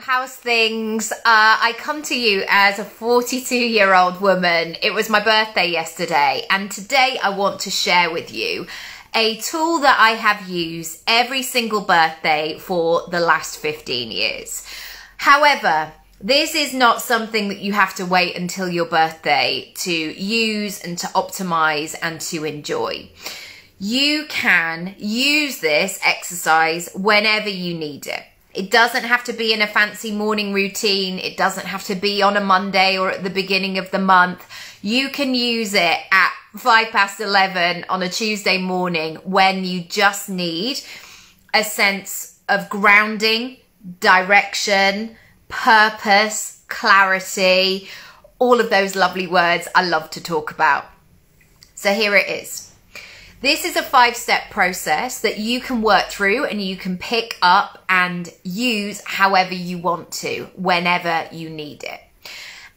how's things? I come to you as a 42-year-old woman. It was my birthday yesterday, and today I want to share with you a tool that I have used every single birthday for the last 15 years. However, this is not something that you have to wait until your birthday to use and to optimize and to enjoy. You can use this exercise whenever you need it. It doesn't have to be in a fancy morning routine. It doesn't have to be on a Monday or at the beginning of the month. You can use it at 11:05 on a Tuesday morning when you just need a sense of grounding, direction, purpose, clarity, all of those lovely words I love to talk about. So here it is. This is a 5-step process that you can work through and you can pick up and use however you want to, whenever you need it.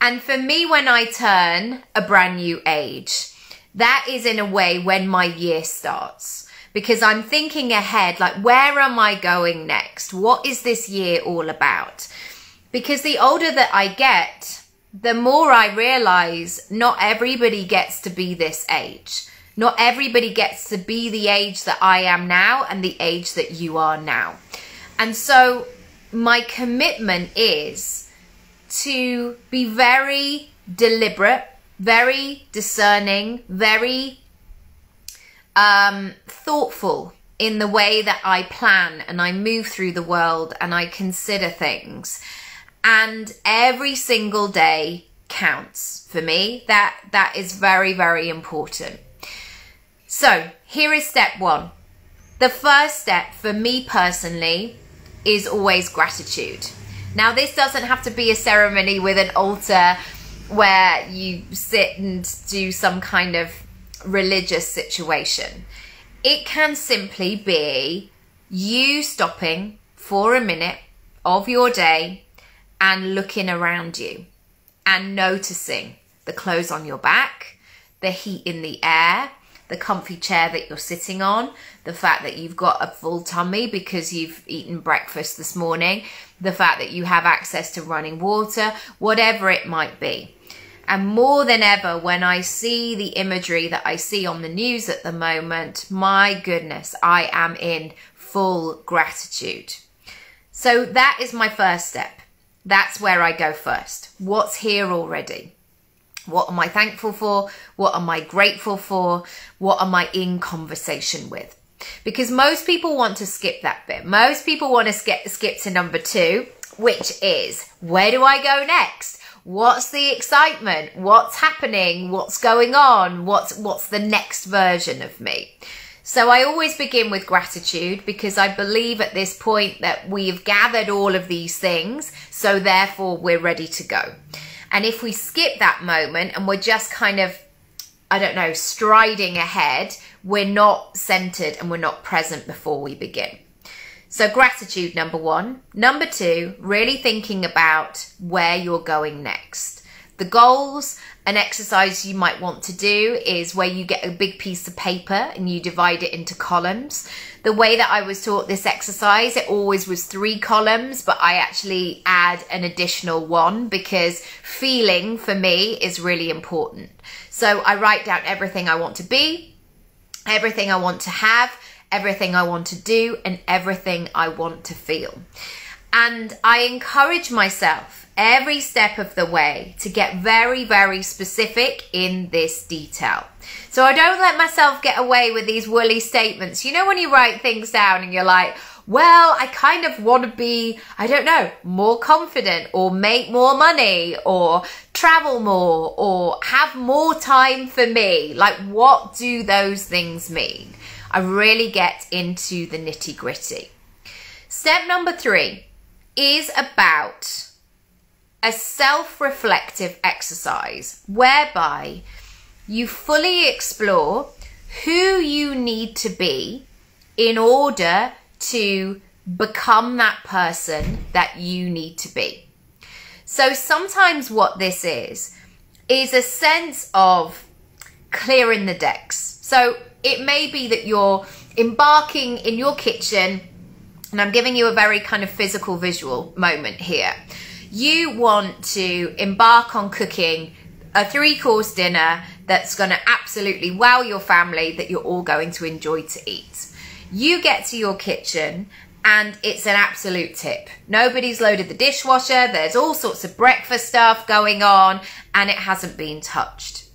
And for me, when I turn a brand new age, that is in a way when my year starts, because I'm thinking ahead, like, where am I going next? What is this year all about? Because the older that I get, the more I realize not everybody gets to be this age. Not everybody gets to be the age that I am now and the age that you are now. And so my commitment is to be very deliberate, very discerning, very thoughtful in the way that I plan and I move through the world and I consider things. And every single day counts for me. That is very, very important. So here is step 1. The first step for me personally is always gratitude. Now, this doesn't have to be a ceremony with an altar where you sit and do some kind of religious situation. It can simply be you stopping for a minute of your day and looking around you and noticing the clothes on your back, the heat in the air, the comfy chair that you're sitting on, the fact that you've got a full tummy because you've eaten breakfast this morning, the fact that you have access to running water, whatever it might be. And more than ever, when I see the imagery that I see on the news at the moment, my goodness, I am in full gratitude. So that is my first step. That's where I go first. What's here already? What am I thankful for? What am I grateful for? What am I in conversation with? Because most people want to skip that bit. Most people want to skip to number 2, which is, where do I go next? What's the excitement? What's happening? What's going on? What's the next version of me? So I always begin with gratitude, because I believe at this point that we've gathered all of these things, so therefore we're ready to go. And if we skip that moment and we're just kind of, I don't know, striding ahead, we're not centered and we're not present before we begin. So gratitude, number 1. Number 2, really thinking about where you're going next. The goals, an exercise you might want to do is where you get a big piece of paper and you divide it into columns. The way that I was taught this exercise, it always was 3 columns, but I actually add an additional 1 because feeling for me is really important. So I write down everything I want to be, everything I want to have, everything I want to do, and everything I want to feel. And I encourage myself every step of the way to get very, very specific in this detail. So I don't let myself get away with these woolly statements. You know, when you write things down and you're like, well, I kind of want to be, I don't know, more confident or make more money or travel more or have more time for me. Like, what do those things mean? I really get into the nitty-gritty. Step number 3 is about a self-reflective exercise whereby you fully explore who you need to be in order to become that person that you need to be. So sometimes what this is a sense of clearing the decks. So it may be that you're embarking in your kitchen and I'm giving you a very kind of physical visual moment here. You want to embark on cooking a 3-course dinner that's going to absolutely wow your family, that you're all going to enjoy to eat. You get to your kitchen and it's an absolute tip. Nobody's loaded the dishwasher, there's all sorts of breakfast stuff going on, and it hasn't been touched.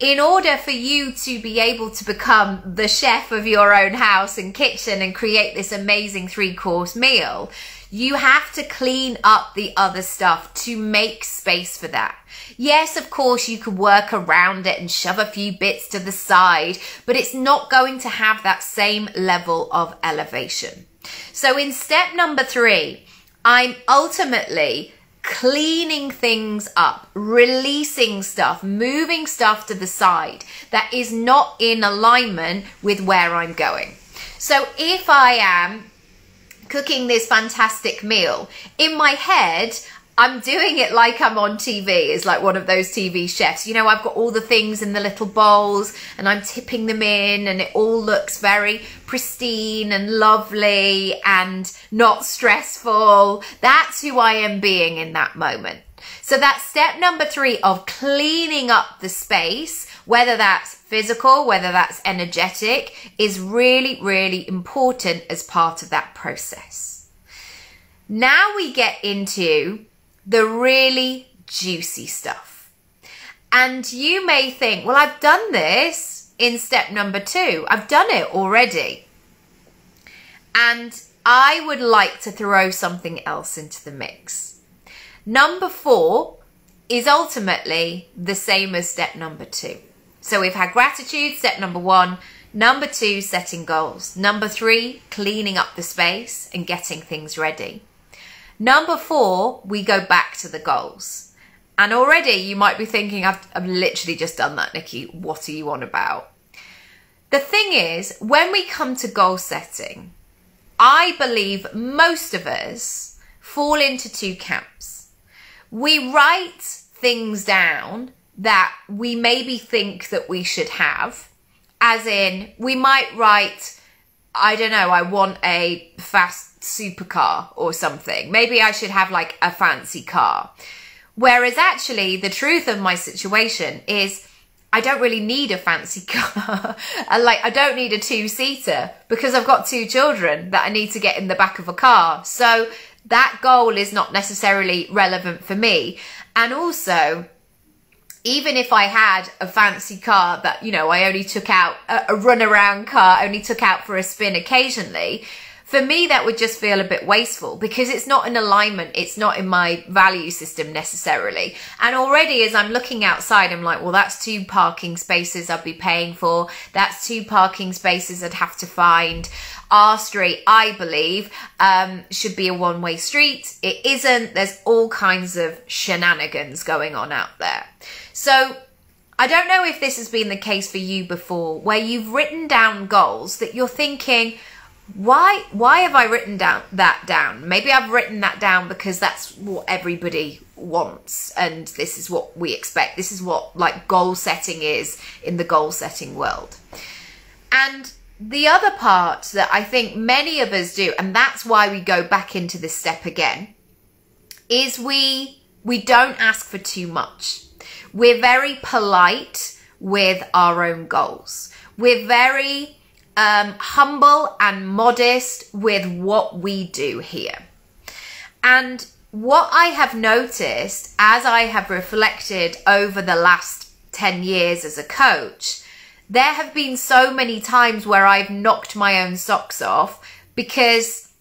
In order for you to be able to become the chef of your own house and kitchen and create this amazing 3-course meal, you have to clean up the other stuff to make space for that. Yes, of course, you could work around it and shove a few bits to the side, but it's not going to have that same level of elevation. So in step number 3, I'm ultimately cleaning things up, releasing stuff, moving stuff to the side that is not in alignment with where I'm going. So if I am cooking this fantastic meal, in my head, I'm doing it like I'm on TV, as like one of those TV chefs. You know, I've got all the things in the little bowls and I'm tipping them in and it all looks very pristine and lovely and not stressful. That's who I am being in that moment. So that's step number 3 of cleaning up the space, whether that's physical, whether that's energetic, is really, really important as part of that process. Now we get into the really juicy stuff. And you may think, well, I've done this in step number 2. I've done it already. And I would like to throw something else into the mix. Number 4 is ultimately the same as step number 2. So we've had gratitude, step number 1. Number 2, setting goals. Number 3, cleaning up the space and getting things ready. Number 4, we go back to the goals. And already you might be thinking, I've literally just done that, Nikki. What are you on about? The thing is, when we come to goal setting, I believe most of us fall into 2 camps. We write things down that we maybe think that we should have. As in, we might write, I don't know, I want a fast supercar or something. Maybe I should have like a fancy car. Whereas actually the truth of my situation is I don't really need a fancy car. And like, I don't need a 2-seater because I've got 2 children that I need to get in the back of a car. So that goal is not necessarily relevant for me. And also, even if I had a fancy car that, you know, I only took out a runaround car, only took out for a spin occasionally, for me, that would just feel a bit wasteful because it's not in alignment. It's not in my value system necessarily. And already as I'm looking outside, I'm like, well, that's 2 parking spaces I'd be paying for. That's 2 parking spaces I'd have to find. Our street, I believe, should be a one-way street. It isn't. There's all kinds of shenanigans going on out there. So I don't know if this has been the case for you before, where you've written down goals that you're thinking, why have I written that down? Maybe I've written that down because that's what everybody wants and this is what we expect. This is what like goal setting is in the goal setting world. And the other part that I think many of us do, and that's why we go back into this step again, is we don't ask for too much. We're very polite with our own goals. We're very humble and modest with what we do here. And what I have noticed as I have reflected over the last 10 years as a coach, there have been so many times where I've knocked my own socks off because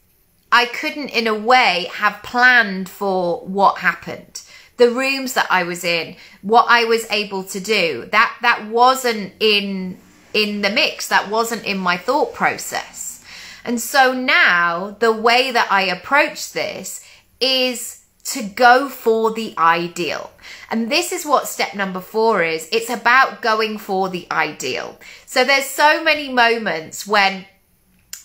I couldn't in a way have planned for what happened. The rooms that I was in, what I was able to do, that wasn't in the mix. That wasn't in my thought process. And so now the way that I approach this is to go for the ideal. And this is what step number 4 is. It's about going for the ideal. So there's so many moments when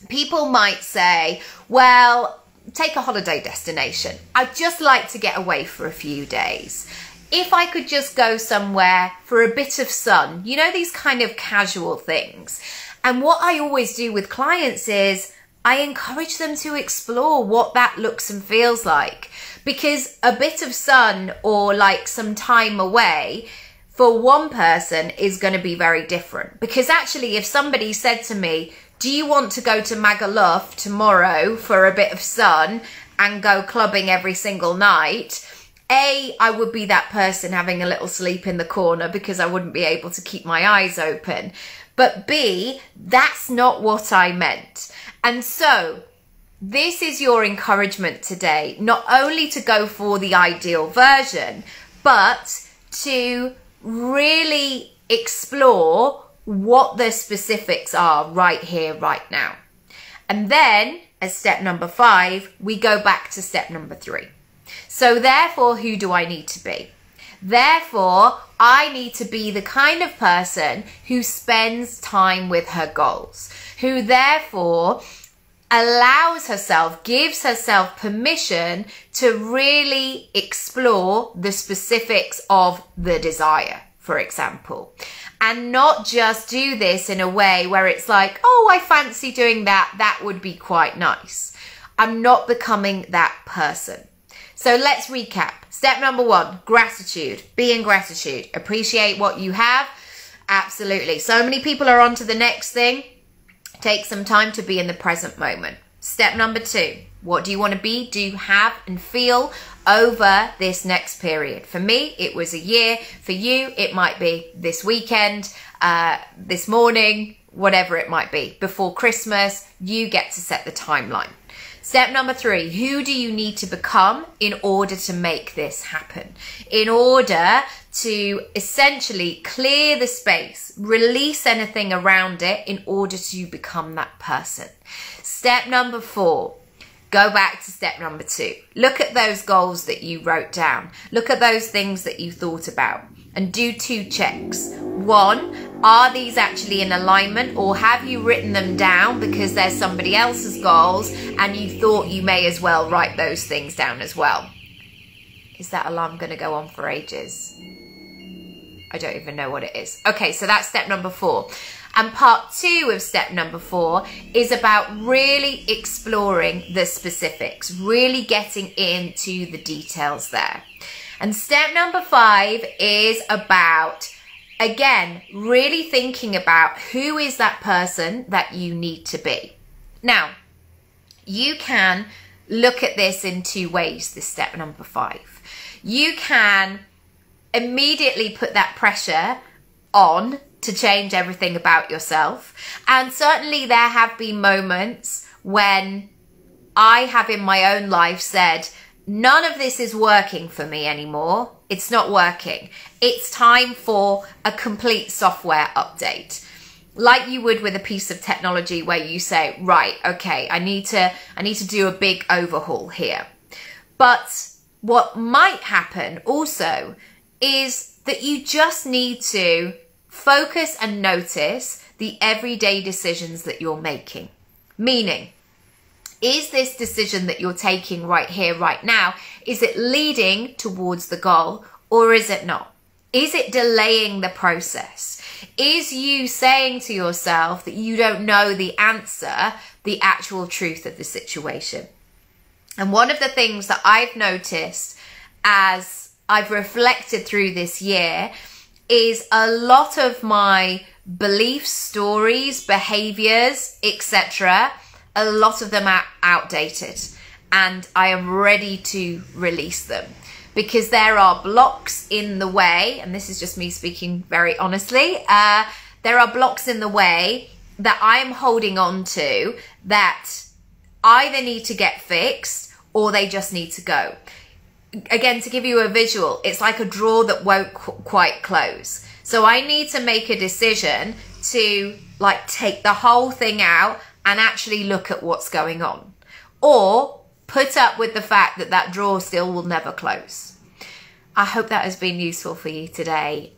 people might say, well, take a holiday destination. I'd just like to get away for a few days. If I could just go somewhere for a bit of sun, you know, these kind of casual things. And what I always do with clients is I encourage them to explore what that looks and feels like, because a bit of sun or like some time away for one person is going to be very different. Because actually, if somebody said to me, do you want to go to Magaluf tomorrow for a bit of sun and go clubbing every single night? A, I would be that person having a little sleep in the corner because I wouldn't be able to keep my eyes open. But B, that's not what I meant. And so this is your encouragement today, not only to go for the ideal version, but to really explore what the specifics are right here, right now. And then as step number 5, we go back to step number 3. So therefore, who do I need to be? Therefore, I need to be the kind of person who spends time with her goals, who therefore allows herself, gives herself permission to really explore the specifics of the desire, for example. And not just do this in a way where it's like, oh, I fancy doing that. That would be quite nice. I'm not becoming that person. So let's recap. Step number 1, gratitude. Be in gratitude. Appreciate what you have. Absolutely. So many people are on to the next thing. Take some time to be in the present moment. Step number 2, what do you want to be, do, have and feel over this next period? For me, it was a year. For you, it might be this weekend, this morning, whatever it might be. Before Christmas, you get to set the timeline. Step number 3, who do you need to become in order to make this happen? In order to essentially clear the space, release anything around it in order to become that person. Step number 4, go back to step number 2. Look at those goals that you wrote down. Look at those things that you thought about and do 2 checks. 1, are these actually in alignment, or have you written them down because there's somebody else's goals and you thought you may as well write those things down as well? Is that alarm going to go on for ages? I don't even know what it is. Okay, so that's step number 4. And part 2 of step number 4 is about really exploring the specifics, really getting into the details there. And step number 5 is about, again, really thinking about who is that person that you need to be. Now, you can look at this in 2 ways, this step number 5. You can immediately put that pressure on to change everything about yourself. And certainly there have been moments when I have in my own life said, none of this is working for me anymore. It's not working. It's time for a complete software update. Like you would with a piece of technology where you say, right, okay, I need to do a big overhaul here. But what might happen also is that you just need to focus and notice the everyday decisions that you're making. Meaning, is this decision that you're taking right here, right now, is it leading towards the goal or is it not? Is it delaying the process? Is you saying to yourself that you don't know the answer, the actual truth of the situation? And one of the things that I've noticed as I've reflected through this year is a lot of my beliefs, stories, behaviors, etc., a lot of them are outdated and I am ready to release them because there are blocks in the way, and this is just me speaking very honestly, there are blocks in the way that I am holding on to that either need to get fixed or they just need to go. Again, to give you a visual, it's like a drawer that won't quite close. So I need to make a decision to like take the whole thing out and actually look at what's going on, or put up with the fact that that drawer still will never close. I hope that has been useful for you today.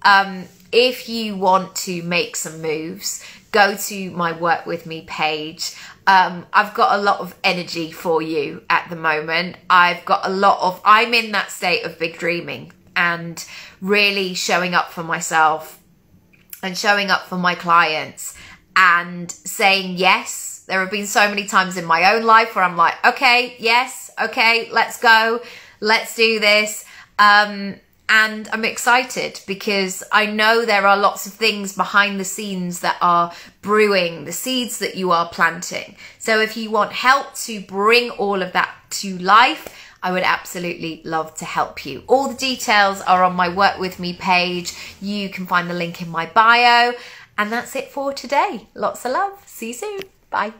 If you want to make some moves, go to my Work With Me page. I've got a lot of energy for you at the moment. I'm in that state of big dreaming and really showing up for myself and showing up for my clients and saying yes There have been so many times in my own life where I'm like, okay, yes, okay, let's go, let's do this. And I'm excited because I know there are lots of things behind the scenes that are brewing, the seeds that you are planting. So if you want help to bring all of that to life, I would absolutely love to help you. All the details are on my Work With Me page. You can find the link in my bio. And that's it for today. Lots of love. See you soon. Bye.